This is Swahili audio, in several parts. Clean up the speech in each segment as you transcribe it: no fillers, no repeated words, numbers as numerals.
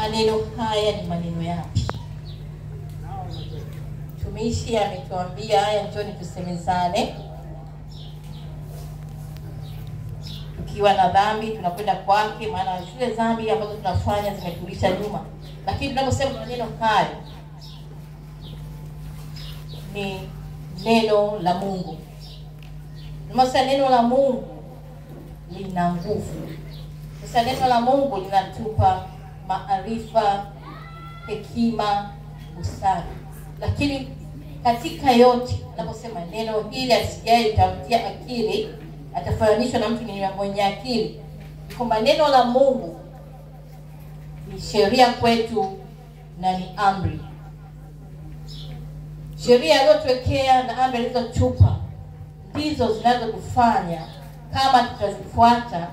maneno haya ni maneno yapi? Tumishi ametuambia haya, njoni tusemezane. Tukiwa na dhambi tunakwenda kwake, maana zile dhambi ambazo tunafanya zimetulisha nyuma. Lakini tunaposema maneno haya ni neno la Mungu. Tunasema neno la Mungu lina nguvu. Sasa neno la Mungu linatupa maarifa, hekima, busara. Lakini katika yote, tunaposema neno hili asikiaye litamtia akili, atafananishwa na mtu mwenye akili, kwamba neno la Mungu ni sheria kwetu na ni amri. Sheria aliyotuwekea na amri alizotupa ndizo zinazotufanya kama tutazifuata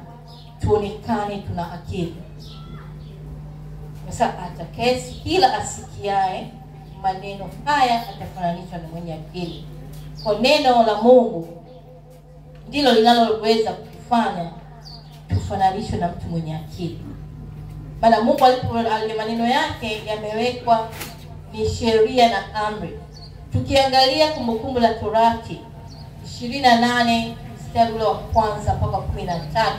tuonekane tuna akili. Sasa atakesi kila asikiaye maneno haya atafananishwa na mwenye akili. Kwa neno la Mungu ndilo linaloweza kufanya tufananishwe na mtu mwenye akili. Maana Mungu alipo maneno yake yamewekwa ni sheria na amri. Tukiangalia Kumbukumbu la Torati 28 mstari ule wa kwanza mpaka 13.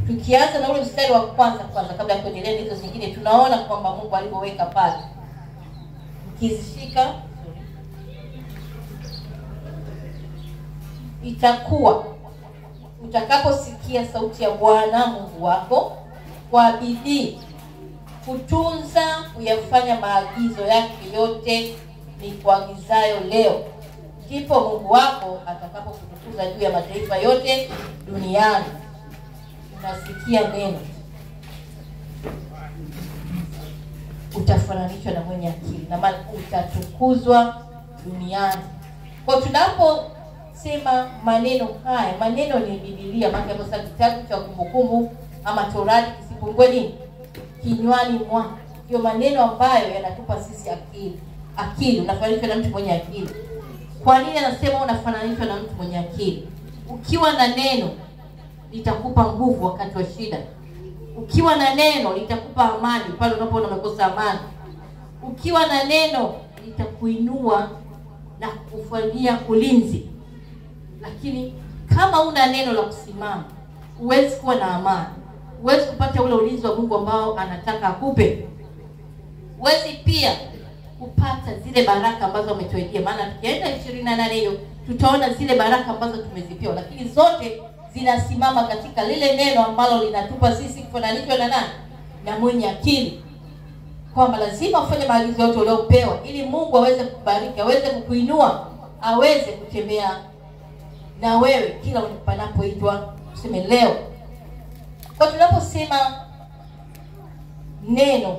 Tukianza na ule mstari wa kwanza kabla ya kuendelea hizo zingine, tunaona kwamba Mungu alipoweka pale. Ukizishika itakuwa utakaposikia sauti ya Bwana Mungu wako kwa bidii kutunza kuyafanya maagizo yake yote ni kuagizayo leo, ndipo Mungu wako atakapokutukuza juu ya mataifa yote duniani. Unasikia neno, utafananishwa na mwenye akili, na maana utatukuzwa duniani. Kwa tunaposema maneno haya, maneno ni Biblia, maana hapo sasa kitabu cha Kumbukumbu ama Torati kisipungue nini kinywani mwako. Hiyo maneno ambayo yanatupa sisi akili. Akili, unafananishwa na mtu mwenye akili. Kwa nini anasema unafananishwa na mtu mwenye akili? Ukiwa na neno litakupa nguvu wakati wa shida. Ukiwa na neno litakupa amani pale unapoona umekosa amani. Ukiwa na neno litakuinua na kukufanyia ulinzi. Lakini kama una neno la kusimama, huwezi kuwa na amani. Huwezi kupata ule ulinzi wa Mungu ambao anataka akupe. Huwezi pia kupata zile baraka ambazo ametuaidia. Maana tukienda 28 hiyo tutaona zile baraka ambazo tumezipewa, lakini zote zinasimama katika lile neno ambalo linatupa sisi kufananishwa na nani? Na mwenye akili. Kwamba lazima ufanye maagizo yote uliopewa ili Mungu aweze kukubariki, aweze kukuinua, aweze kutembea na wewe kila unapanapoitwa useme leo. Kwa tunaposema neno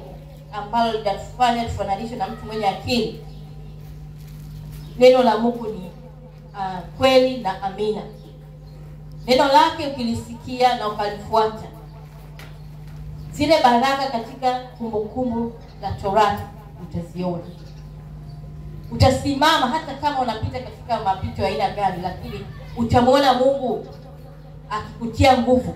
ambalo linatufanya tufananishwe na mtu mwenye akili, neno la Mungu ni kweli na amina. Neno lake ukilisikia na ukalifuata, zile baraka katika Kumbukumbu la Torati utaziona. Utasimama hata kama unapita katika mapito ya aina gani, lakini utamwona Mungu akikutia nguvu.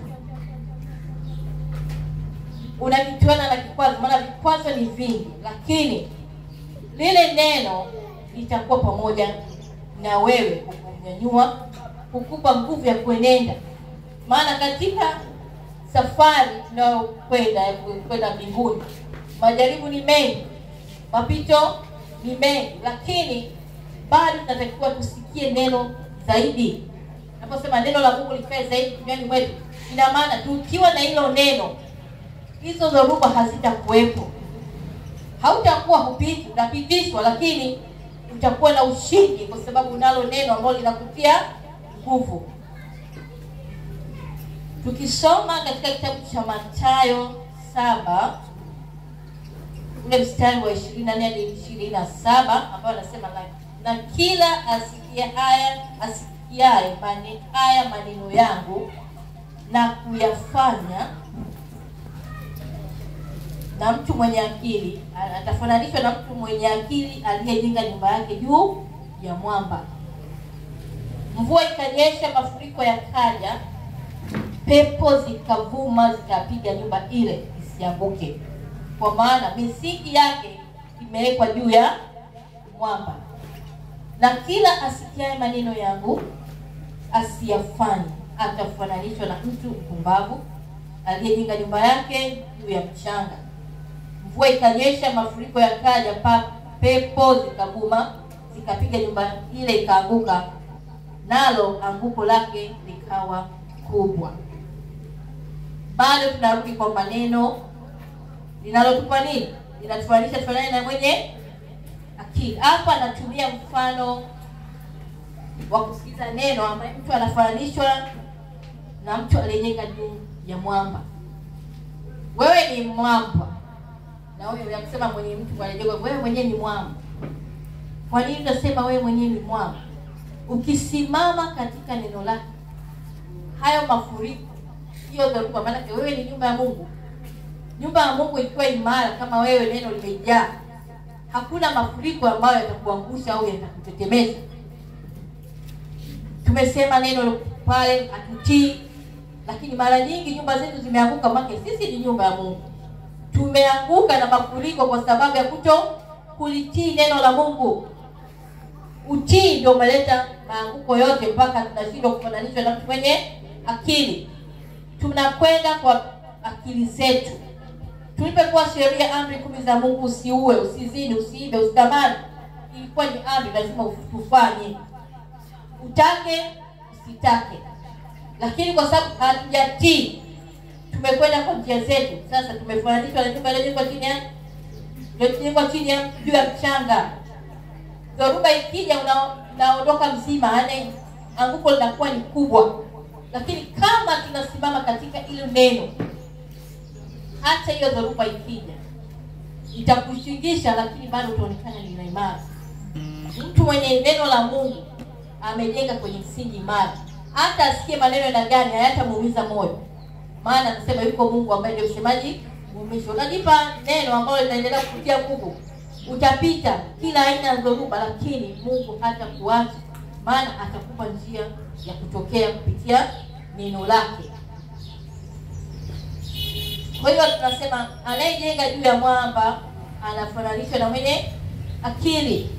Unakitwana na kikwazo, maana vikwazo ni vingi, lakini lile neno litakuwa pamoja na wewe kukunyanyua, kukupa nguvu ya kuenenda. Maana katika safari tunayokwenda mbinguni, majaribu ni mengi, mapito ni mengi, lakini bado tunatakiwa tusikie neno zaidi. Naposema neno la Mungu likae zaidi kinywani mwetu, ina maana tukiwa na hilo neno, hizo dhoruba hazitakuwepo. Hautakuwa hupiti, utapitishwa, lakini utakuwa na ushindi kwa sababu unalo neno ambalo linakutia nguvu. Tukisoma katika kitabu cha Mathayo 7 ule mstari wa 24 hadi 27, ambao anasema na kila asikiaye maneno yangu na kuyafanya, na mtu mwenye akili atafananishwa na mtu mwenye akili aliyejenga nyumba yake juu ya mwamba. Mvua ikanyesha, mafuriko yakaja, pepo zikavuma zikapiga nyumba ile isianguke, kwa maana misingi yake imewekwa juu ya mwamba. Na kila asikiaye maneno yangu asiyafanye atafananishwa na mtu mpumbavu aliyejenga nyumba yake juu ya mchanga. Mvua ikanyesha, mafuriko yakaja, pepo zikavuma, zikapiga nyumba ile ikaanguka, nalo anguko lake likawa kubwa. Bado tunarudi kwa maneno linalotupa nini? Linatufananisha tufanane na mwenye akili. Hapa natumia mfano wa kusikiza neno, ambaye mtu anafananishwa na mtu aliyejenga juu ya mwamba. Wewe ni mwamba. Na wewe unasema mwenye mtu aliyejenga, wewe mwenyewe ni mwamba. Kwa nini unasema wewe mwenyewe ni mwamba? Ukisimama katika neno lake, hayo mafuriko, hiyo dhoruba, maana wewe ni nyumba ya Mungu. Nyumba ya Mungu ikiwa imara, kama wewe neno limejaa, hakuna mafuriko ambayo yatakuangusha au yatakutetemesha. Tumesema neno pale hatutii, lakini mara nyingi nyumba zetu zimeanguka, maana sisi ni nyumba ya Mungu. Tumeanguka na mafuriko kwa sababu ya kulitii neno la Mungu. Utii ndio umeleta maanguko yote, mpaka tunashindwa kufananishwa na mtu mwenye akili. Tunakwenda kwa akili zetu. Tulipokuwa sheria amri 10 za Mungu, usiue, usizini, usiibe, usitamani, ilikuwa ni amri lazima tufanye. Utake usitake. Lakini kwa sababu hatujatii, tumekwenda kwa njia zetu. Sasa tumefananishwa na nyumba iliyojengwa chini ya juu ya mchanga. Dhoruba ikija unaondoka mzima, yaani anguko linakuwa ni kubwa. Lakini kama tunasimama katika ile neno, hata hiyo dhoruba ikija itakushingisha, lakini bado utaonekana ni imara. Mtu mwenye neno la Mungu amejenga kwenye msingi imara. Hata asikie maneno na gani hayatamuumiza moyo. Maana anasema yuko Mungu ambaye ndio msemaji mwisho. Unajipa neno ambalo linaendelea kukutia nguvu. Utapita kila aina ya dhoruba, lakini Mungu hatakuacha. Maana atakupa njia ya kutokea kupitia neno lake. Kwa hiyo tunasema anayejenga juu ya mwamba anafananishwa na mwenye akili.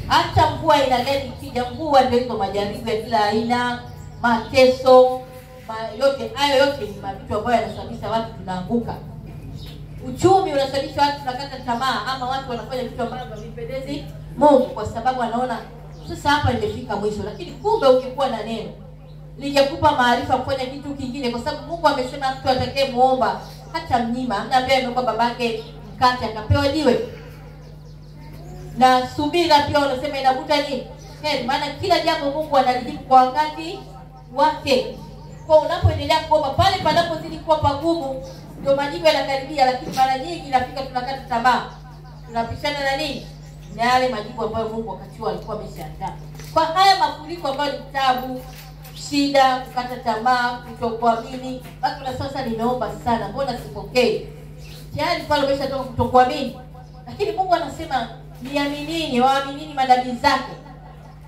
Hata mvua ina gani ikija, mvua ndio hizo majaribu ya kila aina, mateso, yote hayo yote ni vitu ambayo yanasababisha watu tunaanguka. Uchumi unasababisha watu tunakata tamaa, ama watu wanafanya vitu ambavyo havipendezi Mungu kwa sababu anaona sasa hapa nimefika mwisho. Lakini kumbe ungekuwa na neno, lingekupa maarifa kufanya kitu kingine, kwa sababu Mungu amesema mtu atakayemuomba hata mnyima. Hamna ambaye ameomba babake mkate akapewa jiwe. Na subira pia unasema inavuta nini? Maana kila jambo Mungu analijibu kwa wakati wake. Kwa unapoendelea kuomba, pale panapozidi kuwa pagumu ndio majibu yanakaribia, lakini mara nyingi inafika tunakata tamaa. Tunapishana na nini? Na yale majibu ambayo Mungu wakati huo alikuwa ameshaandaa. Kwa haya mafuriko ambayo ni tabu, shida, kukata tamaa, kutokuamini, basi na sasa nimeomba sana, mbona sipokei? Tayari pale umeshatoka kutokuamini. Lakini Mungu anasema niaminini, waaminini manabii zake.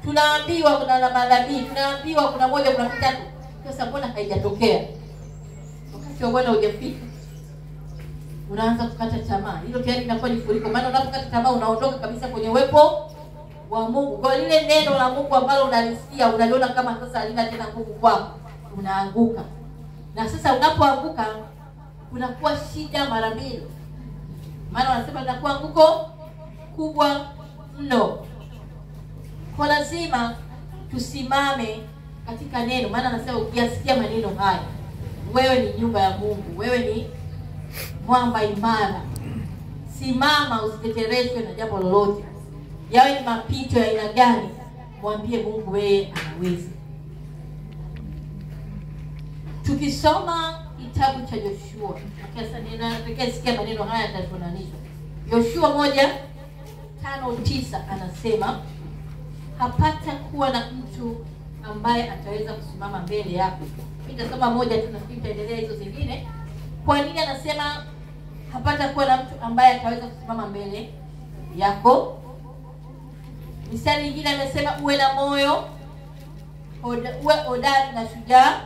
Tunaambiwa kuna manabii, tunaambiwa kuna moja, kuna mitatu. Sasa mbona haijatokea? Wakati wa Bwana hujafika, unaanza kukata tamaa. Hilo tayari linakuwa ni furiko. Maana unapokata tamaa unaondoka kabisa kwenye uwepo wa Mungu. Kwa lile neno la Mungu ambalo unalisikia, unaliona kama sasa halina tena nguvu kwako, unaanguka. Na sasa unapoanguka kunakuwa shida mara mbili. Maana wanasema inakuwa anguko kubwa mno. Kwa lazima tusimame katika neno. Maana anasema ukiyasikia maneno haya, wewe ni nyumba ya Mungu, wewe ni mwamba imara. Simama, usitetereshwe na jambo lolote. Yawe ni mapito ya aina gani, mwambie Mungu wewe anaweza. Tukisoma kitabu cha Yoshua, sasa ninataka sikia maneno haya yatafananishwa. Yoshua 1:5-9 anasema hapata kuwa na mtu ambaye ataweza kusimama mbele yako. Nitasoma moja tu na tutaendelea hizo zingine. Kwa nini anasema hapata kuwa na mtu ambaye ataweza kusimama mbele yako? Mstari mwingine amesema uwe na moyo, uwe hodari na shujaa,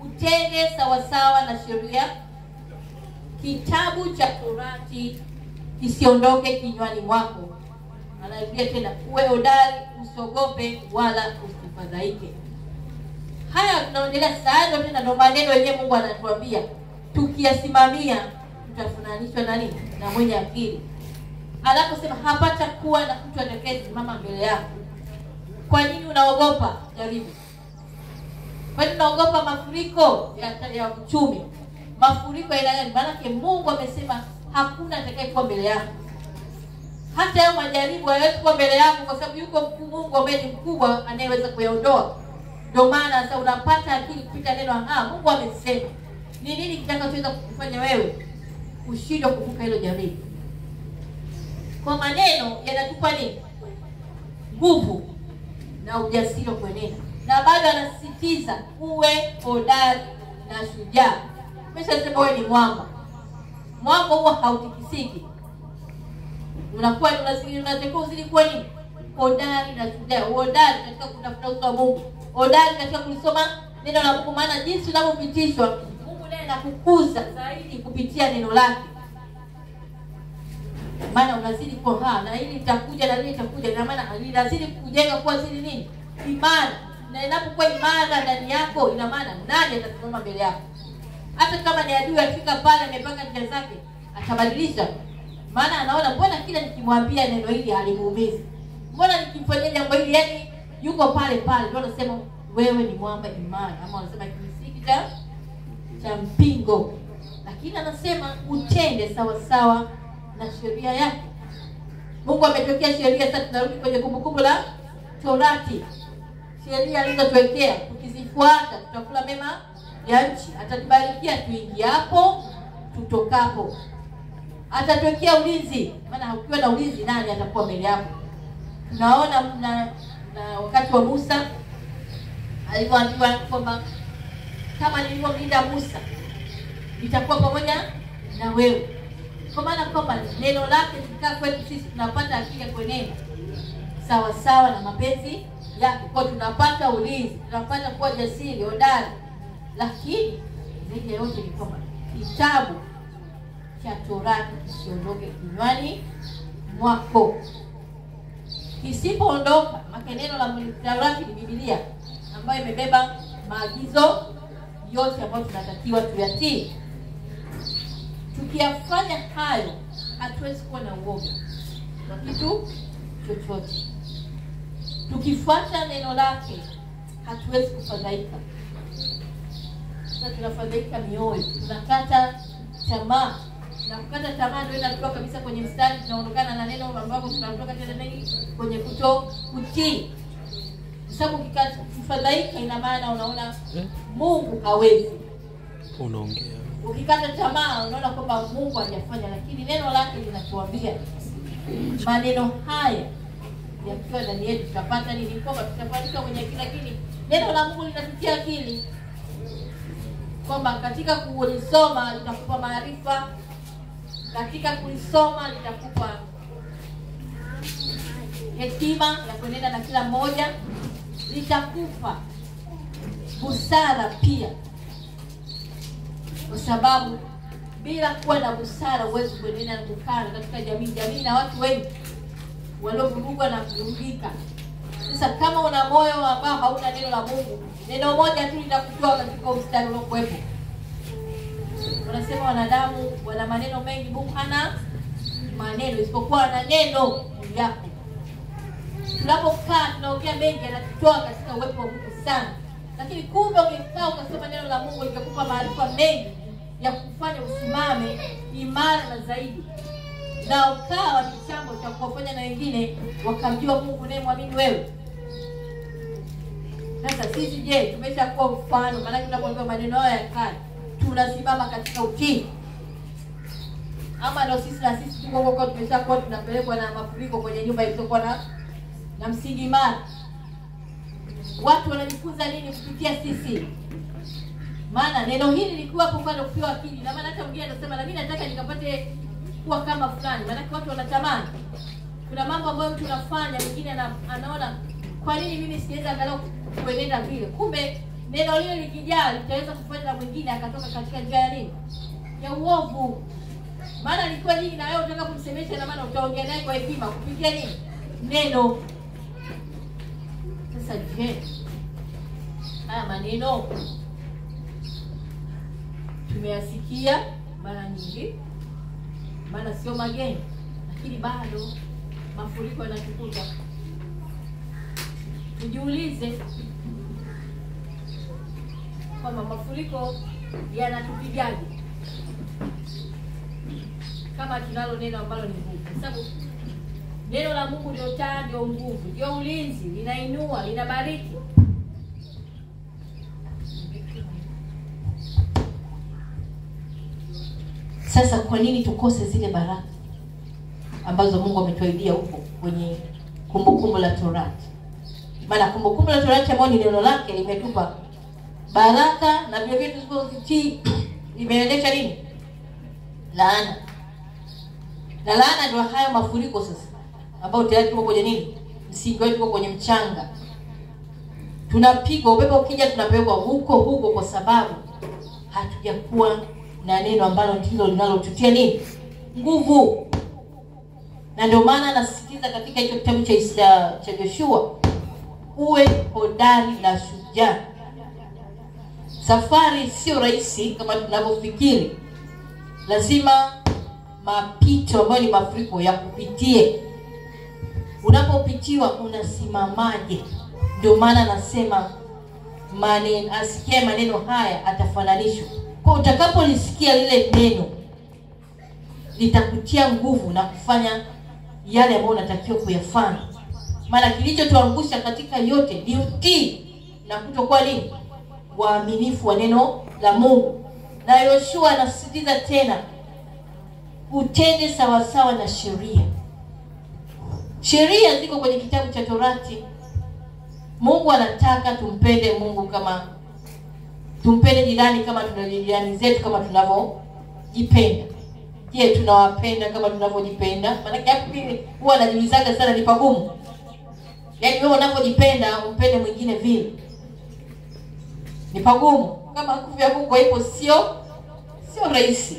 utende sawa sawa na sheria kitabu cha Torati kisiondoke kinywani mwako. Anarudia tena, uwe hodari, usiogope wala usifadhaike. Haya tunaendelea sasa tena, ndio maneno yenyewe Mungu anatuambia tukiyasimamia tutafananishwa na nini? Na mwenye akili. Anaposema hapata kuwa na mtu atakayesimama mbele yako. Kwa nini unaogopa jaribu? Kwa nini unaogopa mafuriko ya uchumi? Mafuriko ya gani? Maana Mungu amesema hakuna atakayekuwa mbele yako. Hata hayo majaribu hayawezi kuwa mbele yako kwa sababu yuko Mungu ambaye ni mkubwa anayeweza kuyaondoa. Ndio maana sasa unapata akili kupita neno Mungu amesema. Ni nini kitakachoweza kukufanya wewe ushindwe kuvuka hilo jaribu? Kwa maneno yanatupa nini? Nguvu na ujasiri kuenenda. Na bado anasisitiza uwe hodari na shujaa. Umeshasema wewe ni mwamba. Mwamba huwa hautikisiki. Unakuwa unatakiwa uzidi kuwa nini? Hodari na shujaa. Hodari katika kutafuta uso wa Mungu. Hodari katika kulisoma neno la Mungu, maana jinsi unavyopitishwa Mungu naye anakukuza zaidi kupitia neno lake. Maana unazidi kwa na hili litakuja na hili litakuja, na maana linazidi kujenga kuwa zili nini? Imani. Na inapokuwa imani ndani yako, ina maana nani atasimama mbele yako? Hata kama ni adui afika pale amepanga njia zake, atabadilisha. Maana anaona mbona kila nikimwambia neno hili halimuumizi. Mbona nikimfanyia jambo hili yani yuko pale pale. Ndio anasema wewe ni mwamba imani, ama anasema kisiki cha mpingo. Lakini anasema utende sawa sawa na sheria yake. Mungu ametokea sheria. Sasa tunarudi kwenye kumbukumbu la Torati. Sheria alizotuwekea tukizifuata tutakula mema ya nchi. Atatubarikia tuingiapo, tutokapo. Atatuwekea ulinzi. Maana ukiwa na ulinzi nani atakuwa mbele yako? Tunaona na wakati wa Musa alipoambiwa kwamba kama nilivyomlinda Musa nitakuwa pamoja na wewe. Kwa maana kwamba neno lake likikaa kwetu sisi tunapata akili ya kuenenda sawa sawa na mapenzi yake. Kwa tunapata ulinzi, tunapata kuwa jasiri, hodari. Lakini zaidi ya yote ni kwamba kitabu cha Torati kisiondoke kinywani mwako. Kisipoondoka, maana neno la Torati ni Biblia ambayo imebeba maagizo yote ambayo tunatakiwa tuyatii. Tukiyafanya hayo, hatuwezi kuwa na uoga wa kitu chochote. Tukifuata neno lake, hatuwezi kufadhaika. Sasa tunafadhaika mioyo, tunakata tamaa. Na kukata tamaa ndio inatoka kabisa kwenye mstari, tunaondokana na neno ambalo tunatoka tena mengi kwenye kutii. Sababu ukifadhaika ina maana unaona Mungu hawezi. Unaongea. Ukikata tamaa unaona kwamba Mungu hajafanya, lakini neno lake linatuambia maneno haya yakiwa ndani yetu tutapata nini? Kwamba tutafanyika kwenye akili. Lakini neno la Mungu linatutia akili kwamba katika kulisoma litakupa maarifa, katika kulisoma litakupa hekima ya kuenenda na kila mmoja, litakupa busara pia. Kwa sababu bila kuwa na busara huwezi kuendelea na kukaa katika jamii na watu wengi waliovurugwa na kuvurugika. Sasa kama una moyo ambao hauna neno la Mungu, neno moja tu litakutoa katika mstari uliokuwepo. Wanasema wanadamu wana maneno mengi, Mungu hana maneno isipokuwa na neno yako. Tunapokaa tunaongea mengi, anatutoa katika uwepo wa Mungu sana. Lakini kumbe ungekaa ukasema neno la Mungu lingekupa maarifa mengi ya kufanya usimame imara na zaidi. Na ukawa ni chambo cha kufanya na wengine wakamjua Mungu naye muamini wewe. Sasa sisi je, tumeshakuwa mfano? Maana tunapoambiwa maneno haya ya kale, tunasimama katika utii? Ama ndio sisi na sisi tuko huko tumeshakuwa tunapelekwa na mafuriko kwenye nyumba iliyokuwa na msingi imara? Watu wanajifunza nini kupitia sisi? Maana neno hili likuwapo kwa kupewa akili. Na maana hata mwingine anasema na mimi nataka nikapate kuwa kama fulani. Maana watu wanatamani. Kuna mambo ambayo mtu anafanya, mwingine anaona kwa nini mimi siweza angalau kuenenda vile? Kumbe neno lile likijaa litaweza kufanya mwingine akatoka katika njia ya nini? ya uovu. Maana alikuwa nyingi na wewe unataka kumsemesha, na maana utaongea naye kwa hekima kupitia nini? Neno. Sasa je, haya maneno tumeyasikia mara nyingi, maana sio mageni, lakini bado mafuriko yanatukuta. Tujiulize kwamba mafuriko yanatupigaje kama tunalo neno ambalo ni nguvu. Kwa sababu neno la Mungu ndio taa, ndio nguvu, ndio ulinzi, linainua, linabariki. Sasa kwa nini tukose zile baraka ambazo Mungu ametuahidia huko kwenye Kumbukumbu la Torati? Maana Kumbukumbu la Torati ambayo ni neno lake limetupa baraka, na vile vile tusipozitii limeendesha nini? Laana. Na laana ndio hayo mafuriko sasa, ambao tayari tuko kwenye nini? Msingi wetu uko kwenye mchanga. Tunapigwa, upepo ukija tunapelekwa huko kwa sababu hatujakuwa na neno ambalo ndilo linalotutia nini? Nguvu. Na ndio maana nasisitiza katika hicho kitabu cha Joshua, uwe hodari na shujaa. Safari sio rahisi kama tunavyofikiri. Lazima mapito ambayo ni mafuriko ya kupitie. Unapopitiwa unasimamaje? Ndio maana nasema maneno, asikie maneno haya atafananishwa. Kwa utakapolisikia lile neno, litakutia nguvu na kufanya yale ambayo unatakiwa kuyafanya. Maana kilichotuangusha katika yote ni utii na kutokuwa nini? Waaminifu wa neno la Mungu. Na Yoshua anasisitiza tena, utende sawa sawa na sheria. Sheria ziko kwenye kitabu cha Torati. Mungu anataka tumpende Mungu kama tumpende jirani kama tunajirani zetu kama tunavyojipenda. Je, tunawapenda kama tunavyojipenda? Maana hapo mimi huwa najiulizaga sana, ni pagumu. Yaani wewe unapojipenda umpende mwingine vile, ni pagumu. Kama nguvu ya Mungu ipo sio rahisi.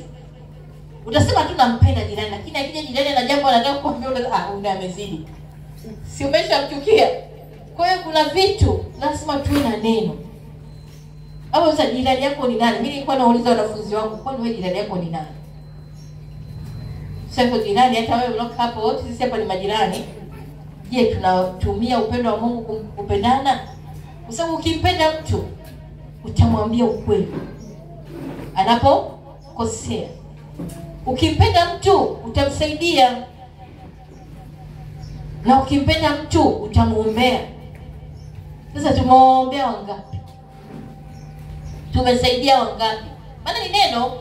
Utasema tu nampenda jirani, lakini akija jirani na jambo anataka kuambia una amezidi. Si umeshamchukia? Kwa hiyo kuna vitu lazima tuwe na neno. Hapo sasa jirani yako ni nani? Mimi nilikuwa nauliza wanafunzi wangu, kwani wewe jirani yako ni nani? Sasa jirani, hata wewe unakaa hapo, wote sisi hapa ni majirani. Je, tunatumia upendo wa Mungu kupendana? Kwa sababu ukimpenda mtu utamwambia ukweli anapokosea. Ukimpenda mtu utamsaidia. Na ukimpenda mtu utamuombea. Sasa tumeombea wangapi? Tumesaidia wangapi? Maana ni neno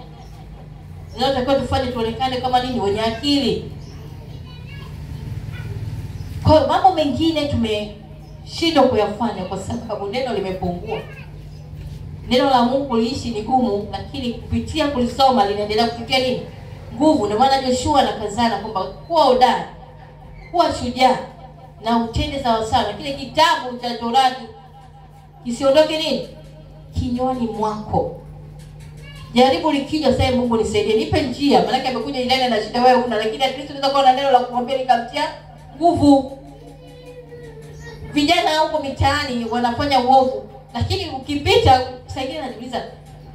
linalotakiwa tufanye, tuonekane kama nini? Wenye akili. Kwa mambo mengine tumeshindwa kuyafanya kwa sababu neno limepungua. Neno la Mungu liishi ni gumu, lakini kupitia kulisoma linaendelea kupitia nini? Nguvu. Ndio maana Joshua anakazana kwamba kuwa hodari, kuwa shujaa na utende sawa sawa. Kile kitabu cha Torati kisiondoke nini? Kinywani mwako. Jaribu likija, sasa Mungu nisaidie, nipe njia. Maana amekuja jirani na shida wewe una, lakini at least unaweza kuwa na neno la kumwambia nikamtia nguvu. Vijana huko mitaani wanafanya uovu, lakini ukipita kusaidia, najiuliza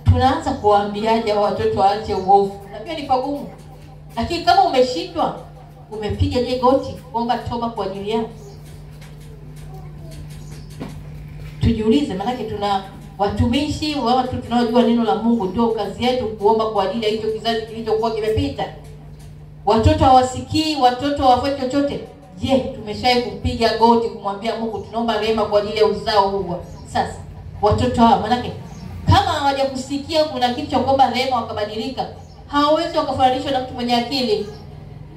tunaanza kuambiaje watoto waache uovu? Na pia ni pagumu. Lakini kama umeshindwa, umepiga goti kuomba toba kwa ajili yao. Tujiulize, maana tuna watumishi wa watu tunaojua neno la Mungu, ndio kazi yetu kuomba kwa ajili ya hicho kizazi kilichokuwa kimepita. Watoto hawasikii, watoto hawafanyi chochote. Je, tumeshaye kupiga goti kumwambia Mungu tunaomba rehema kwa ajili ya uzao huu? Sasa watoto hao, maana kama hawajakusikia kuna kitu cha kuomba rehema wakabadilika, hawawezi wakafananishwa na mtu mwenye akili.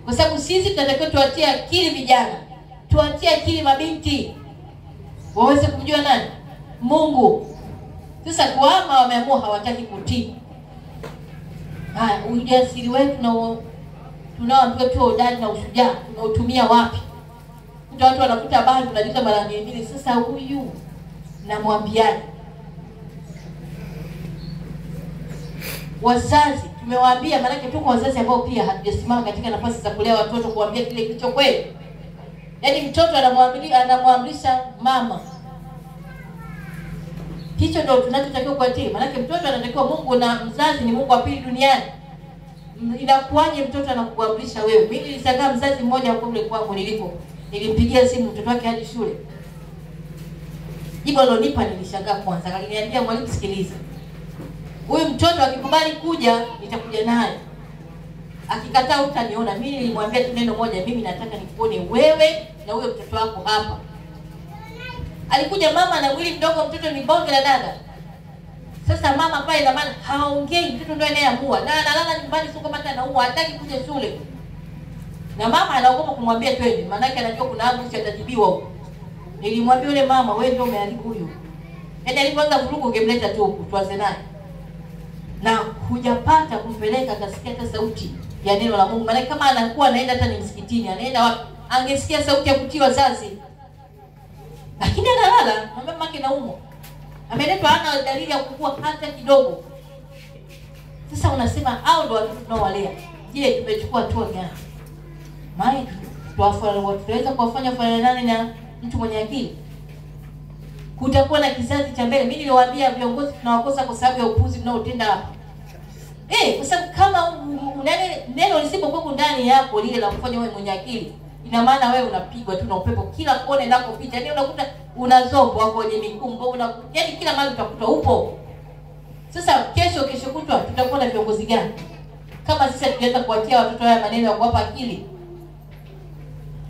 Kwa sababu sisi tunatakiwa tuwatie akili vijana, tuwatie akili mabinti, waweze kumjua nani? Mungu. Sasa kuama wameamua hawataki kutii. Ujasiri wetu na tunaoambiwa tu hodari na ushujaa tunautumia wapi? Watu wanakuta bado tunajuta mara mbili. Sasa huyu namwambiaje? Wazazi tumewaambia, maana tuko wazazi ambao pia hatujasimama katika nafasi za kulea watoto kuambia kile kilicho kweli. Yaani mtoto anamwamrisha mama. Hicho ndio tunachotakiwa kuatii. Maana mtoto anatakiwa, Mungu na mzazi ni Mungu wa pili duniani. Inakuwaje mtoto anakuamrisha wewe? Mimi nilishangaa mzazi mmoja huko kule kwangu nilipo. Nilimpigia simu mtoto wake hadi shule. Jibu alonipa nilishangaa kwanza. Aliniambia, mwalimu, sikiliza. Huyu mtoto akikubali kuja nitakuja naye. Akikataa utaniona. Mimi nilimwambia tu neno moja, mimi nataka nikuone wewe na huyo mtoto wako hapa. Alikuja mama na mwili mdogo, mtoto ni bonge la dada. Sasa mama pale na maana haongei, mtoto ndio anayeamua. Na analala nyumbani, sio kama anaumwa, hataki kuja shule. Na mama anaogopa kumwambia twende, maana yake anajua kuna adhabu itatibiwa huko. Nilimwambia yule mama, wewe ndio umeharibu huyo. Yaani alipoanza vurugu ungemleta tu huku tuanze naye. Na hujapata kumpeleka akasikia hata sauti ya neno la Mungu. Maana kama anakuwa anaenda hata ni msikitini, anaenda wapi, angesikia sauti ya kutii wazazi. Lakini analala, na mama yake naumwa. Ameletwa hana dalili ya kukua hata kidogo. Sasa unasema hao ndio watoto tunaowalea. Je, tumechukua hatua gani? Maana tunaweza kuwafanya fanana na mtu mwenye akili. Kutakuwa na kizazi cha mbele. Mimi niliwaambia viongozi tunawakosa kwa sababu ya upuzi mnaotenda hapa. Kwa sababu kama neno lisipokuwa ndani yako lile la kufanya wewe mwenye akili, ina maana wewe unapigwa tu na upepo kila kona unakopita. Yaani unakuta unazongwa kwenye mikumbo, yaani kila mahali utakuta upo. Sasa kesho kutwa tutakuwa na viongozi gani? Kama sisi tunaweza kuwatia watoto haya maneno ya kuwapa akili.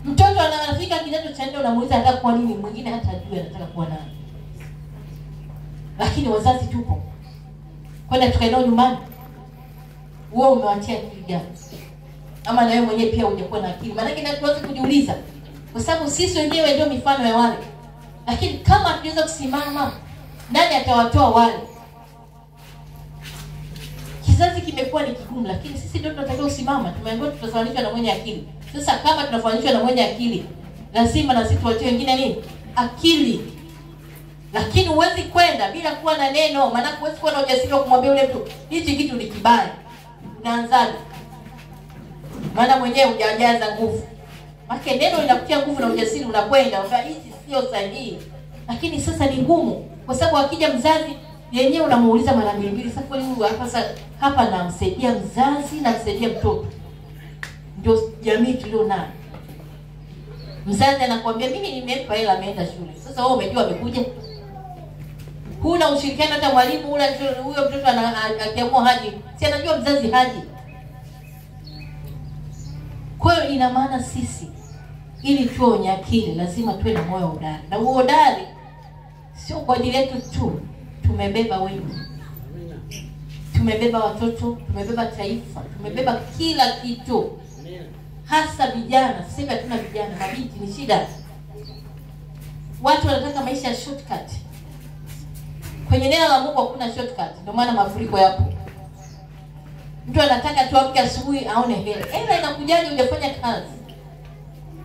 Mtoto anafika kidato cha 4 unamuuliza anataka kuwa nini, mwingine hata ajue anataka kuwa nani. Lakini wazazi tupo. Kwenda tukae nao nyumbani. Wewe umewatia akili gani? Ama na wewe mwenyewe pia hujakuwa na akili. Maana yake tuanze kujiuliza. Kwa sababu sisi wenyewe ndio mifano ya wale. Lakini kama hatuweza kusimama, nani atawatoa wale? Kizazi kimekuwa ni kigumu, lakini sisi ndio tunatakiwa kusimama. Tumeambiwa tutafananishwa na mwenye akili. Sasa kama tunafananishwa na mwenye akili, lazima na sisi tuwatie wengine nini? Akili. Lakini huwezi kwenda bila kuwa na neno. Maana huwezi kuwa na ujasiri wa kumwambia yule mtu hichi kitu ni kibaya. Unaanzaje? Maana mwenyewe hujajaza nguvu. Maana neno linakutia nguvu na ujasiri, unakwenda unasema hichi sio sahihi. Lakini sasa ni ngumu kwa sababu akija mzazi yenyewe unamuuliza mara mbili. Sasa kweli huyu hapa namsaidia mzazi na msaidia mtoto. Ndio jamii tulionayo. Mzazi anakuambia mimi nimempa hela ameenda shule. Sasa wewe umejua amekuja. Huna ushirikiano hata mwalimu huyo mtoto akiamua haji. Si anajua mzazi haji. Kwa hiyo ina maana sisi ili tuwe wenye akili lazima tuwe na moyo hodari. Na huo hodari sio kwa ajili yetu tu. Tumebeba wengi. Tumebeba watoto, tumebeba taifa, tumebeba kila kitu. Hasa vijana, sasa hatuna vijana, mabinti ni shida. Watu wanataka maisha ya shortcut. Kwenye neno la Mungu hakuna shortcut, ndio maana mafuriko yapo. Mtu anataka tu amke asubuhi aone hela. Hela inakujaje hujafanya kazi?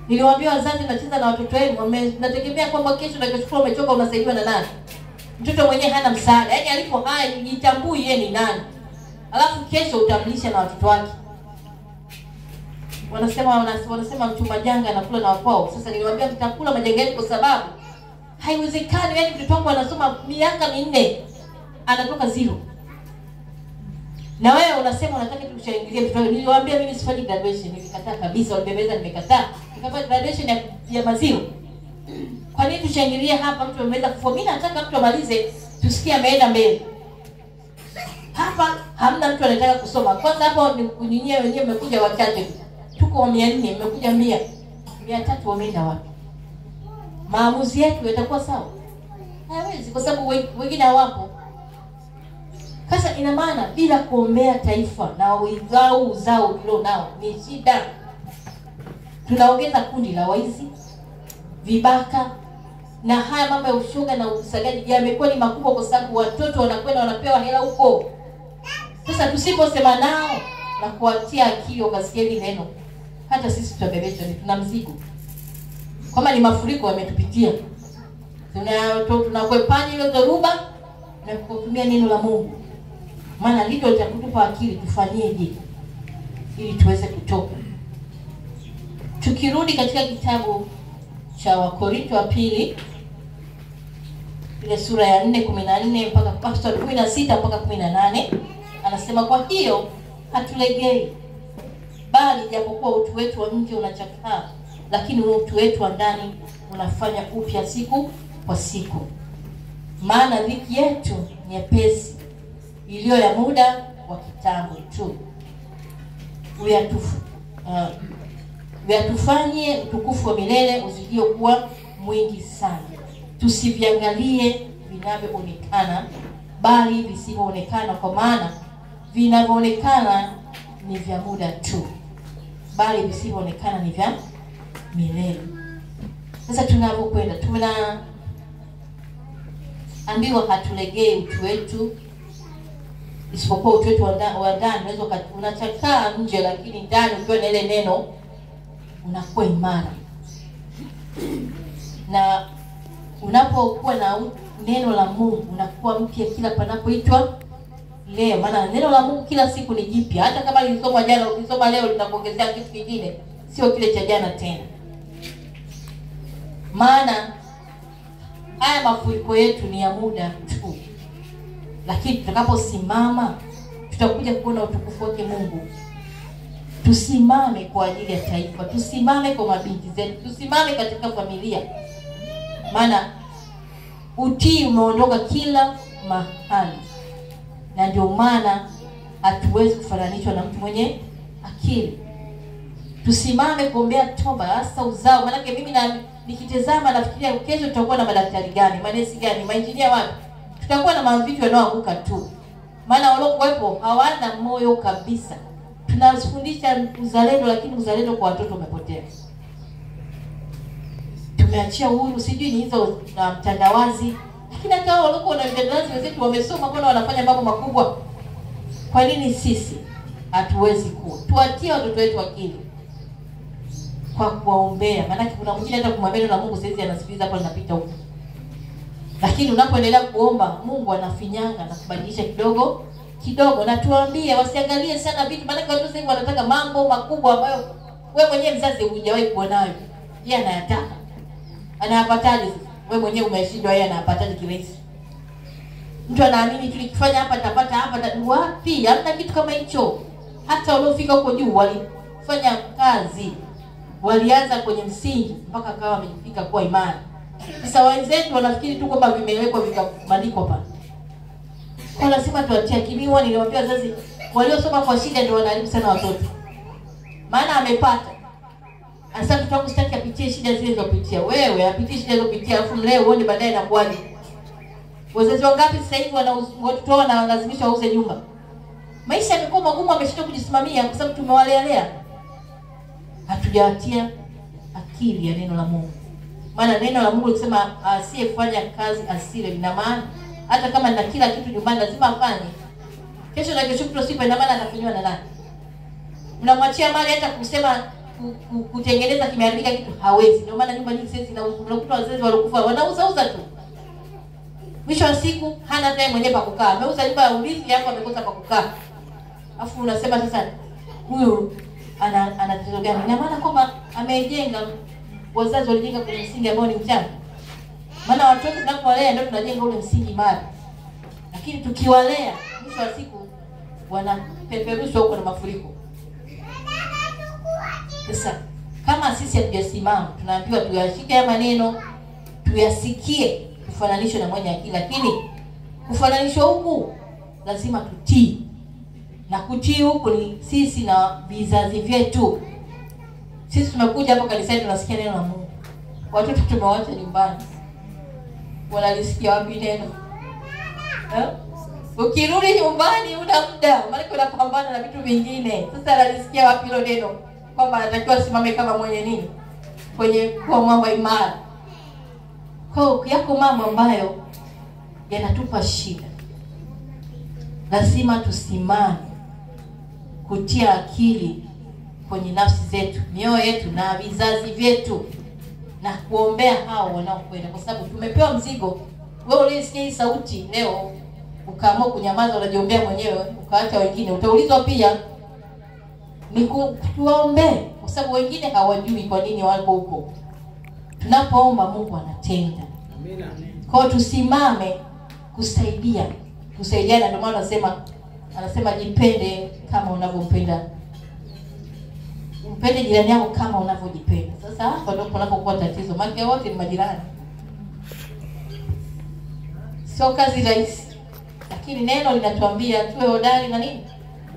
Niliwaambia wazazi nacheza na watoto wenu, mnategemea kwamba kesho na kesho umechoka unasaidiwa na nani? Mtoto mwenyewe hana msaada. Yaani alipo haya jitambui yeye ni nani. Alafu kesho utamlisha na watoto wake. Wanasema mchuma janga anakula na wakwao. Sasa niliwaambia mtakula majanga yetu kwa sababu haiwezekani. Yaani mtoto wangu anasoma miaka 4 anatoka 0. Na wewe unasema unataka tushangilie mtoto. Niliwaambia mimi sifanyi graduation, nilikataa kabisa, walibebeza nimekataa. Nikafanya graduation ya maziro. Kwa nini tushangilie hapa mtu ameweza kufua? Mimi nataka mtu amalize tusikie ameenda mbele. Hapa hamna mtu anataka kusoma. Kwanza hapo ni kunyinyia wenyewe mmekuja wachache. Tuko 400, mmekuja 100. 300 wameenda wapi? Maamuzi yetu yatakuwa sawa? Haiwezi kwa sababu wengine hawapo. Sasa ina maana bila kuombea taifa na uzao tulio nao ni shida. Tunaongeza kundi la waizi, vibaka, na haya mambo ya ushoga na usagaji yamekuwa ni makubwa kwa sababu watoto wanakwenda wanapewa hela huko. Sasa tusiposema nao na kuwatia akili wakasikia hili neno, hata sisi tutabebeshwa, tuna mzigo. Kama ni mafuriko yametupitia, tunakwepaje ile dhoruba na kutumia neno la Mungu. Maana ndio litakutupa akili tufanyeje ili tuweze kutoka. Tukirudi katika kitabu cha Wakorintho wa pili ile sura ya 4:14 mpaka 16 mpaka 18, anasema kwa hiyo hatulegei, bali japokuwa utu wetu wa nje unachakaa, lakini utu wetu wa ndani unafanya upya siku kwa siku. Maana dhiki yetu nyepesi iliyo ya muda wa kitambo tu uyatufanye utukufu wa milele uzidio kuwa mwingi sana. Tusiviangalie vinavyoonekana, bali visivyoonekana, kwa maana vinavyoonekana ni vya muda tu, bali visivyoonekana ni vya milele. Sasa tunapokwenda tunaambiwa hatulegei utu wetu, isipokuwa utu wetu wa ndani unaweza unachakaa nje, lakini ndani ukiwa na ile neno unakuwa imara. Na unapokuwa na neno la Mungu unakuwa mpya kila panapoitwa leo. Maana neno la Mungu kila siku ni jipya. Hata kama lilisomwa jana, ukisoma leo litakuongezea kitu kingine, sio kile cha jana tena. Maana haya mafuriko yetu ni ya muda tu, lakini tutakaposimama tutakuja kuona utukufu wake Mungu. Tusimame kwa ajili ya taifa, tusimame kwa mabinti zetu, tusimame katika familia. Maana utii umeondoka kila mahali, na ndio maana hatuwezi kufananishwa na mtu mwenye akili. Tusimame kuombea toba, hasa uzao. Maana mimi nikitazama nafikiria kesho tutakuwa na madaktari gani, manesi gani, mainjinia wapi? Tutakuwa na mavitu yanayoanguka tu. Maana waliokuwepo hawana moyo kabisa. Tunafundisha uzalendo, lakini uzalendo kwa watoto umepotea. Tumeachia uhuru, sijui ni hizo na mtandawazi. Lakini hata wao walikuwa na mtandawazi wenzetu wamesoma, mbona wanafanya mambo makubwa? Kwa nini sisi hatuwezi kuwa? Tuatie watoto wetu akili kwa kuwaombea. Maana kuna mwingine hata kumwambia na Mungu sasa anasikiliza hapo linapita huko. Lakini unapoendelea kuomba, Mungu anafinyanga na kubadilisha kidogo kidogo. Na tuambie wasiangalie sana vitu, maana watu sasa wanataka mambo makubwa ambayo wewe mwenyewe mzazi hujawahi kuonayo. Yeye anayataka. Anayapataje? Wewe mwenyewe umeshindwa, yeye anayapataje kirahisi? Mtu anaamini tulikifanya hapa tapata hapa, wapi? Hamna kitu kama hicho. Hata waliofika huko juu walifanya kazi, walianza kwenye msingi mpaka kawa wamefika kuwa imara. Sasa wenzetu wanafikiri tu kwamba vimewekwa vikabandikwa pale. Kwa lazima tuatie akili. Niliwaambia wazazi waliosoma kwa shida ndio wanaharibu sana watoto. Maana amepata. Sasa tutaku sitaki apitie shida zile zilizopitia. Wewe apitie shida zilizopitia alafu leo uone baadaye inakuwaje. Wazazi wangapi sasa hivi watoto wao wanalazimisha wauze nyumba. Maisha yamekuwa magumu, wameshindwa kujisimamia kwa sababu tumewalea. Hatujawatia akili ya neno la Mungu. Maana neno la Mungu likisema asiyefanya kazi asile, ina maana hata kama na kila kitu nyumbani lazima afanye. Kesho na kesho kutwa sipo, ina maana atafanywa na nani? Mnamwachia mali hata kusema kutengeneza kimeharibika kitu hawezi. Ndio maana nyumba nyingi sasa unakuta wazazi walikufa wanauza tu. Mwisho wa siku hana time mwenyewe pa kukaa. Ameuza nyumba ya urithi yako, amekosa pa kukaa. Afu unasema sasa huyu ana tatizo gani? Ina maana kwamba amejenga, wazazi walijenga kwenye msingi ambao ni mchanga. Maana watoto tunapowalea ndio tunajenga ule msingi imara. Lakini tukiwalea mwisho wa siku wanapeperushwa huko na mafuriko. Sasa kama sisi hatujasimama, tunaambiwa tuyashike haya maneno, tuyasikie, kufananishwa na mwenye akili. Lakini kufananishwa huku lazima tutii. Na kutii huku ni sisi na vizazi vyetu. Sisi tumekuja hapa kanisani tunasikia neno la Mungu. Watoto tumewaacha nyumbani. Wanalisikia wapi neno? Ukirudi nyumbani una muda, maana unapambana na vitu vingine. Sasa analisikia wapi hilo neno? Kwamba anatakiwa simame kama mwenye nini? Kwenye kuwa mwamba imara. Kwa yako mambo ambayo yanatupa shida. Lazima tusimame kutia akili kwenye nafsi zetu, mioyo yetu na vizazi vyetu, na kuombea hao wanaokwenda, kwa sababu tumepewa mzigo. Wewe ulisikia hii sauti leo, ukaamua kunyamaza unajiombea mwenyewe ukaacha wengine, utaulizwa pia ni kuombe, kwa sababu wengine hawajui kwa nini wako huko. Tunapoomba Mungu anatenda. Amina. Kwa tusimame kusaidiana. Ndio maana anasema jipende kama unavyompenda. Mpende jirani yako kama unavyojipenda. Sasa hapa ndio kunapokuwa tatizo. Maana wote ni majirani. Sio kazi rahisi. Lakini neno linatuambia tuwe hodari na nini?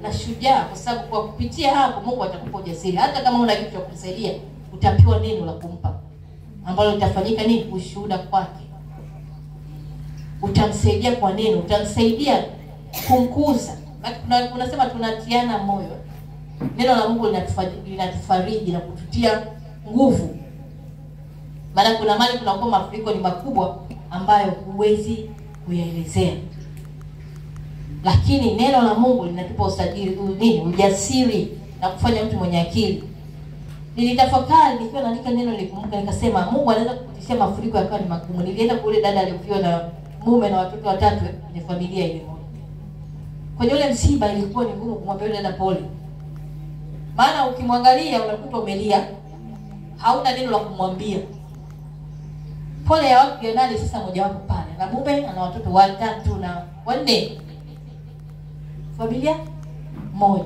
Na shujaa, kwa sababu kwa kupitia hapo Mungu atakupa ujasiri. Hata kama una kitu cha kumsaidia, utapewa neno la kumpa ambalo litafanyika nini? Ushuhuda kwake. Utamsaidia kwa neno, utamsaidia kumkuza. Unasema tunatiana moyo. Neno la Mungu linatufariji na kututia nguvu. Maana kuna mali tunakuwa mafuriko ni makubwa ambayo huwezi kuyaelezea. Lakini neno la Mungu linatupa ujasiri na kufanya mtu mwenye akili. Nilitafakari nikiwa naandika neno, nilikumbuka nikasema Mungu anaweza kukutishia mafuriko yakawa ni magumu. Nilienda kule dada aliyofiwa na mume na watoto 3 kwenye familia ile moja. Kwenye ule msiba ilikuwa ni ngumu kumwambia yule dada pole. Maana ukimwangalia unakuta umelia, hauna neno la kumwambia. Pole ya watu ya nani sasa mmoja wapo pale. Na mume ana watoto 3 na 4. Familia moja.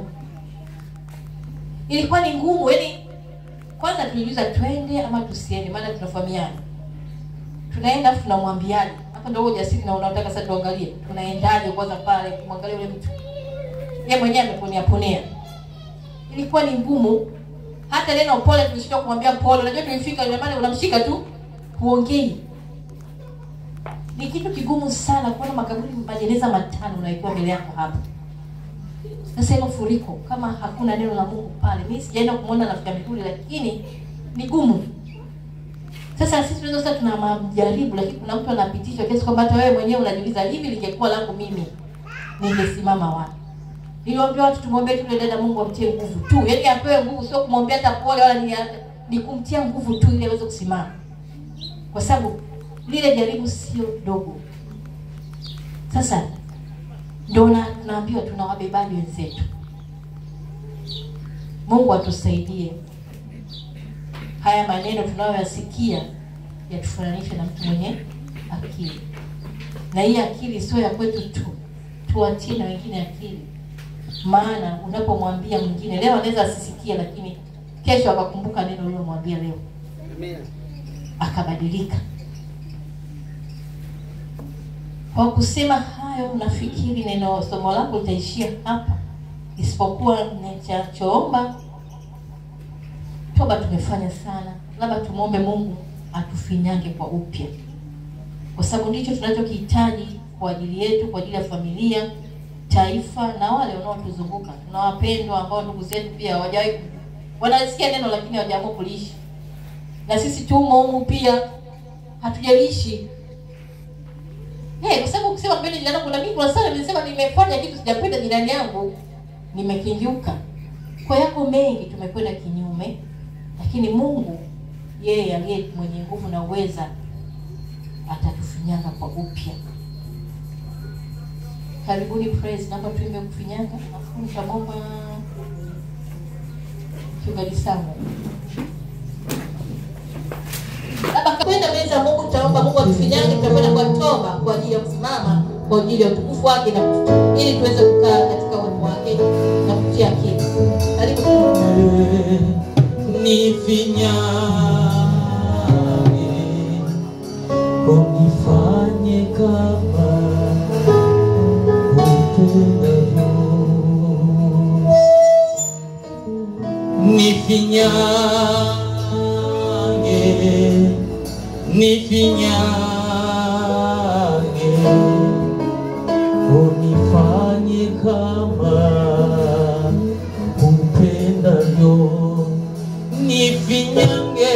Ilikuwa ni ngumu, yaani kwanza tuliuliza twende ama tusiende, maana tunafahamiana. Tunaenda tunamwambiaje? Hapa ndio ujasiri na unataka sasa tuangalie. Tunaendaje kwanza pale kumwangalia yule mtu. Yeye mwenyewe ameponea. Ilikuwa ni ngumu. Hata neno pole tulishindwa kumwambia pole. Unajua tulifika ile maana unamshika tu huongei. Ni kitu kigumu sana kuona makaburi majeneza 5 unaikuwa mbele yako hapa. Sasa hilo furiko kama hakuna neno la Mungu pale. Mimi sijaenda kumuona rafiki yangu lakini ni gumu. Sasa sisi tunaweza sasa tuna majaribu, lakini kuna mtu anapitishwa kiasi kwamba hata wewe mwenyewe unajiuliza hivi lingekuwa langu mimi ningesimama wapi? Niliwaambia watu tumwombe tu dada Mungu amtie nguvu tu. Yaani apewe nguvu, sio kumwambia hata pole wala ni kumtia nguvu tu ili aweze kusimama. Kwa sababu lile jaribu sio dogo. Sasa ndio tunaambiwa tunawabebaji wenzetu. Mungu atusaidie. Haya maneno tunayoyasikia yatufananishe na mtu mwenye akili. Na hii akili sio ya kwetu tu. Tuatie na wengine akili. Maana unapomwambia mwingine leo anaweza asisikie, lakini kesho akakumbuka neno ulilomwambia leo. Amen. Akabadilika. Kwa kusema hayo, nafikiri neno somo langu litaishia hapa. Isipokuwa ninachoomba, toba tumefanya sana. Labda tumuombe Mungu atufinyange kwa upya. Kwa sababu ndicho tunachokihitaji kwa ajili yetu, kwa ajili ya familia, taifa na wale wanaotuzunguka. Tuna wapendwa ambao ndugu zetu pia hawajawahi wanasikia neno lakini hawajaamua kuliishi. Na sisi tumo humu pia hatujaliishi. Kwa sababu ukisema mbele jirani kuna mimi kwa sana nimesema nimefanya kitu sijapenda jirani yangu, nimekinjuka. Kwa yako mengi tumekwenda kinyume, lakini Mungu yeye aliye mwenye nguvu na uweza atatufinyanga kwa upya. Karibuni praise, naomba tuimbe kufinyanga. Afu nitamwomba Kigali Samu. Labda kwenda mbele za Mungu tutaomba Mungu atufinyange, tutakwenda kwa toba kwa ajili ya kusimama kwa ajili ya utukufu wake na ili tuweze kukaa katika uwepo wake na kutia akili. Karibu nifinyange unifanye kama upendavyo, nifinyange unifanye kama upendavyo, nifinyange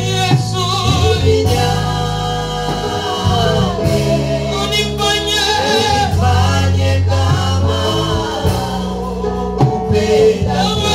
Yesu, unifanye kama upendavyo.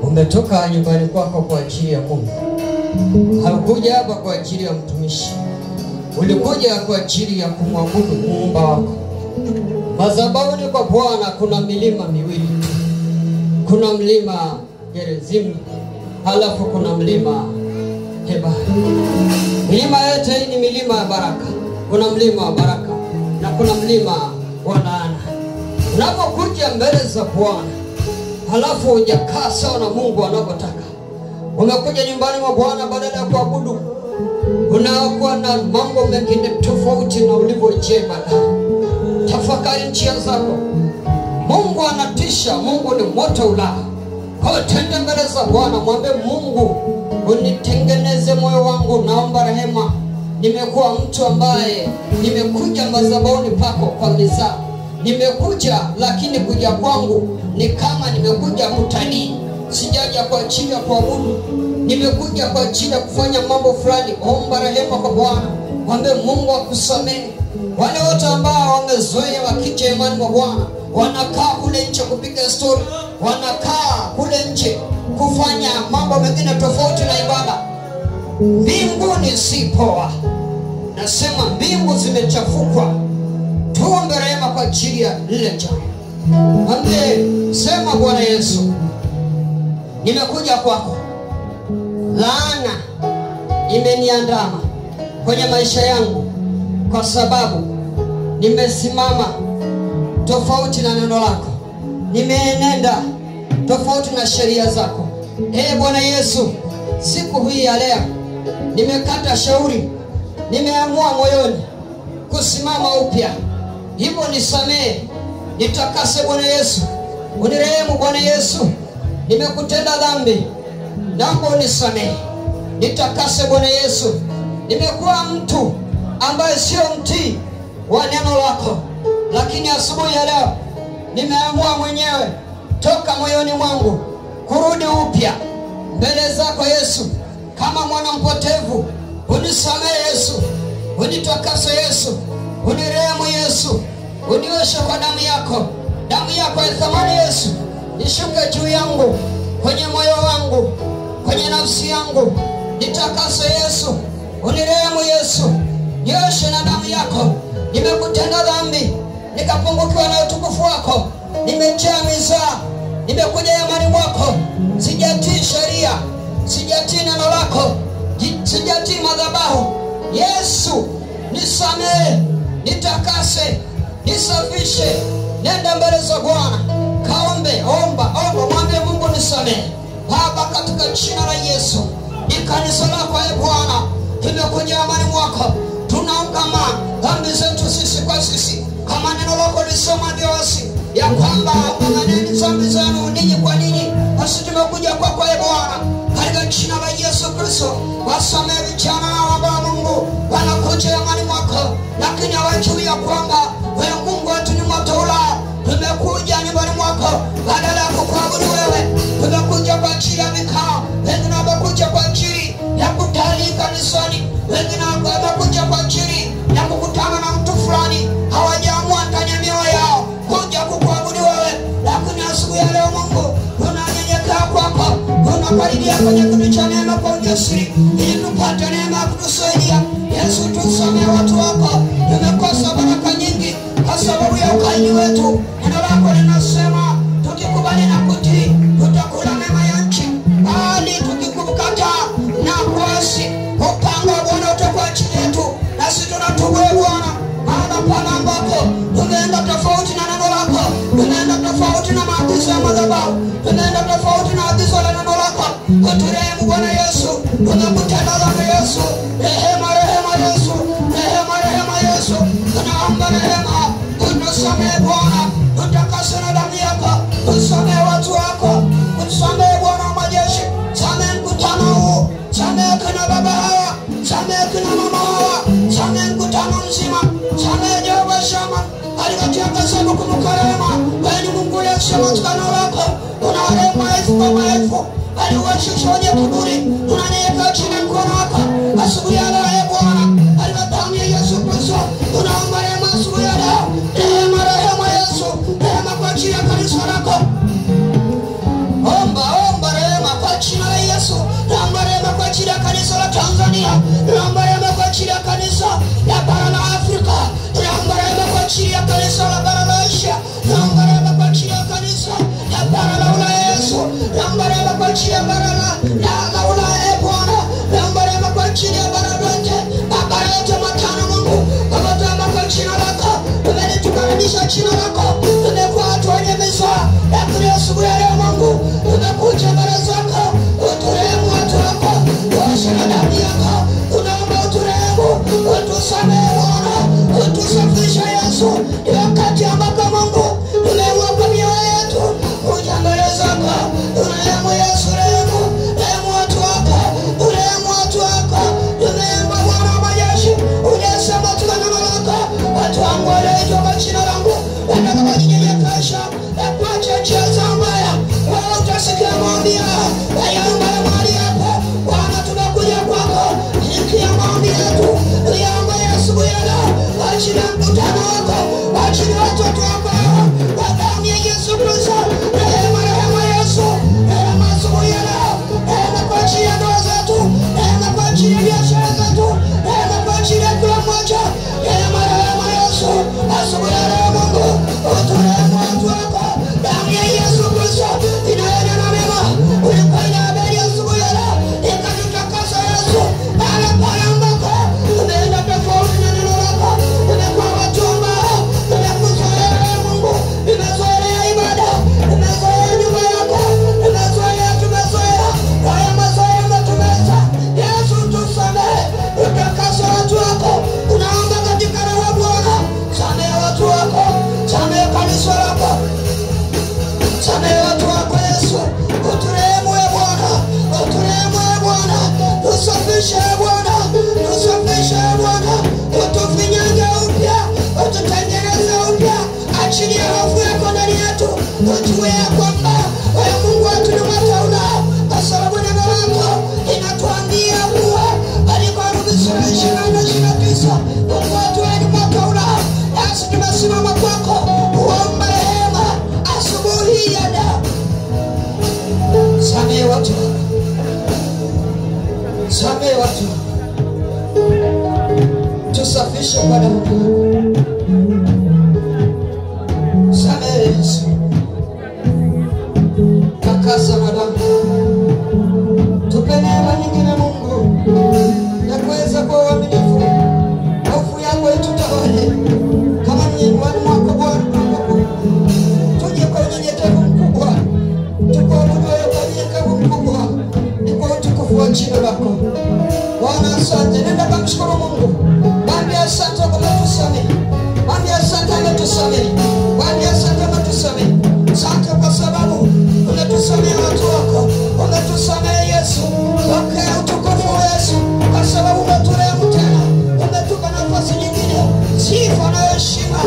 Umetoka nyumbani kwako kwa ajili ya Mungu. Haukuja hapa kwa ajili ya mtumishi. Ulikuja kwa ajili ya kumwabudu Muumba wako. Madhabahuni kwa Bwana kuna milima miwili. Kuna mlima Gerizimu, halafu kuna mlima Ebali. Milima yote hii ni milima ya baraka. Kuna mlima wa baraka na kuna mlima wa laana. Unapokuja mbele za Bwana, halafu hujakaa sawa na Mungu anapotaka, umekuja nyumbani mwa Bwana badala ya kuabudu, unakuwa na mambo mengine tofauti na ulivyojenga. Tafakari njia zako. Mungu anatisha, Mungu ni moto ulao. Kwa tende mbele za Bwana, mwambie Mungu, unitengeneze moyo wangu, naomba rehema. Nimekuwa mtu ambaye nimekuja madhabahuni pako kwa mizaa. Nimekuja, lakini kuja kwangu ni kama nimekuja kutalii. Sijaja kwa ajili ya kuabudu. Nimekuja kwa ajili ya kufanya mambo fulani. Omba rehema kwa Bwana. Mwambie Mungu akusamehe. Wale wote ambao wamezoea wakija imani mwa Bwana, wanakaa kule nje kupiga story, wanakaa kule nje kufanya mambo mengine tofauti na ibada. Mbinguni si poa. Nasema mbingu zimechafukwa. Tuombe rehema kwa ajili ya lile jambo. Mwambie, sema Bwana Yesu, nimekuja kwako. Laana imeniandama kwenye maisha yangu kwa sababu nimesimama tofauti na neno lako. Nimeenenda tofauti na sheria zako. Bwana Yesu, siku hii ya leo nimekata shauri. Nimeamua moyoni kusimama upya. Hivyo nisamehe, nitakase Bwana Yesu. Unirehemu Bwana Yesu. Nimekutenda dhambi, naomba unisamehe. Nitakase Bwana Yesu. Nimekuwa mtu ambaye sio mtii wa neno lako, lakini asubuhi ya leo nimeamua mwenyewe toka moyoni mwangu kurudi upya mbele zako Yesu. Kama mwana mpotevu, unisamehe Yesu. Unitakase Yesu. Unirehemu Yesu. Unioshe kwa damu yako. Damu yako ya thamani Yesu. Ishuke juu yangu, kwenye moyo wangu, kwenye nafsi yangu. Nitakase Yesu. Unirehemu Yesu. Nioshe na damu yako. Nimekutenda dhambi, nikapungukiwa na utukufu wako. Nimejaa mizaa. Nimekuja imani mwako. Sijatii sheria, sijatii neno lako, sijatii madhabahu. Yesu, nisamehe, nitakase, nisafishe. Nenda mbele za Bwana. Kaombe, omba, mwambie Mungu nisamehe. Baba, katika jina la Yesu, ni kanisa lako Bwana. Tumekuja imani mwako. Tunaungama dhambi zetu sisi kwa sisi. Kama neno lako lisema ndio wasi ya kwamba maneni dhambi zenu ninyi kwa ninyi. Basi tumekuja kwako Bwana. Katika jina la Yesu Kristo. Wasamehe vijana ambao Mungu wanakuja imani mwako, lakini hawajui ya kwamba wewe Mungu wetu ni moto ulao. Tumekuja nyumbani mwako badala ya kukuabudu wewe, tumekuja kwa ajili ya vikao. Wengine wamekuja kwa ajili ya kutalii kanisani, wengine wamekuja kwa ajili ya kukutana na mtu fulani. Hawajaamua ndani ya mioyo yao kuja kukuabudu wewe, lakini asubuhi ya leo Mungu tunanyenyekea kwako, tunakaribia kwenye kitu cha neema kwa ujasiri, ili tupate neema ya kutusaidia. Yesu, tusamehe watu wako, tumekosa baraka nyingi kwa sababu ya ukaidi wetu. Neno lako linasema tukikubali na kutii tutakula mema ya nchi, bali tukikukataa na kuasi, upanga wa Bwana utakuwa chini yetu. Nasi tunatubu Bwana, maana pale ambapo tumeenda tofauti na neno lako, tumeenda tofauti na maagizo ya madhabahu, tumeenda tofauti na agizo la neno lako, uturehemu Bwana Yesu. Tunakutana dhambi Yesu, rehema Yesu, rehema Yesu. Tunaomba rehema, utusamehe Bwana, utakase na damu yako, usamehe watu wako, usamehe Bwana wa majeshi. Samehe mkutano huu, samehe kina baba hawa, samehe kina mama hawa, samehe mkutano mzima, samehe Jehova Shama. Aliwatia kasema kumbuka rehema, wewe ni Mungu uliyesema katika neno lako, unawarehemu maelfu kwa maelfu. Aliwashusha wenye kiburi, tunanyenyekea chini ya mkono wako asubuhi ya leo Bwana. Damu ya Yesu Kristo, tunaomba rehema asubuhi ya leo. Rehema Yesu, rehema kwa ajili ya kanisa lako. Omba rehema kwa jina la Yesu. Naomba rehema kwa ajili ya kanisa la Tanzania. Naomba rehema kwa ajili ya kanisa la bara la Afrika. Naomba rehema kwa ajili ya kanisa la bara la Asia. Naomba rehema kwa ajili ya kanisa la bara la Ulaya Yesu. Naomba rehema kwa ajili ya bara la Ulaya Bwana. Naomba rehema kwa ajili ya bara lote. Bara yote matano Mungu. Baba tuomba kwa jina lako. Tumetukaribisha jina lako. Tumekuwa watu wenye mizoa. Lakini asubuhi ya leo Mungu, tumekuja mbele zako. Uturehemu watu wako, tuoshe na damu yako. Tunaomba uturehemu, utusamehe Bwana, utusafishe Yesu. Ni wakati ambapo Mungu tumeamua kwa mioyo yetu kuja mbele zako. Urehemu Yesu, rehemu watu wako, urehemu watu wako. Tumeomba Bwana wa majeshi, unasema katika neno lako, watu wangu walioitwa kwa jina langu watakapojinyenyekesha na kuacha njia za mbaya, wewe utasikia maombi yao. Wayaomba mahali hapa Bwana, tunakuja kwako, sikia maombi yetu. Tuyaomba asubuhi ya leo kwa ajili ya mkutano wako, kwa ajili ya watoto wako, kwa damu ya Yesu Kristo. Rehema Yesu, rehema asubuhi ya leo, rehema kwa ajili ya ndoa zetu, rehema kwa ajili ya biashara zetu, rehema kwa ajili ya kila mmoja. Rehema Yesu, asubuhi ya leo Mungu, uturehemu watu wako. Damu ya Yesu Kristo inaenda na mema, ulifanya habari asubuhi ya leo, ikatutakasa Yesu. Pale ambako tumeenda tofauti na neno lako, tumekuwa watu ambao tumekuzoea Mungu, tumezoea ibada, tumezoea nyumba yako, tumezoea haya mazoea yametumeza. Yesu tusamehe, utakasa watu wako. Unaomba katika roho Bwana, samehe watu wako, samehe kanisa lako, samehe watu wako Yesu. Uturehemu Bwana, uturehemu Bwana, tusafishe Bwana, tusafishe Bwana, utufinyange upya, ututengeneze upya. Achilia hofu yako ndani yetu, tujue ya kwamba wewe Mungu wetu ni moto ulao, kwa sababu neno lako linatuambia kuwa katika Warumi 20:29 Mungu wetu ni moto ulao. Nasi tumesimama kwako kuomba rehema asubuhi ya leo. Samehe watu, samehe watu, tusafishe kwa damu. Samehe Yesu, takasa na damu. Tupe neema nyingine Mungu ya kuweza kuwa waaminifu. Hofu yako itutawale kama nyumbani mwako Bwana. Tuje kwa unyenyekevu mkubwa, tukuabudu wewe kwa unyenyekevu mkubwa, ni kwa utukufu wa jina lako Bwana. Asante, nenda kumshukuru Mungu. Mwambie asante kwa kutusamehe, mwambie asante kwa kutusamehe, mwambie asante kwa kutusamehe. Asante kwa sababu umetusamehe watu wako, umetusamehe Yesu. sifa na heshima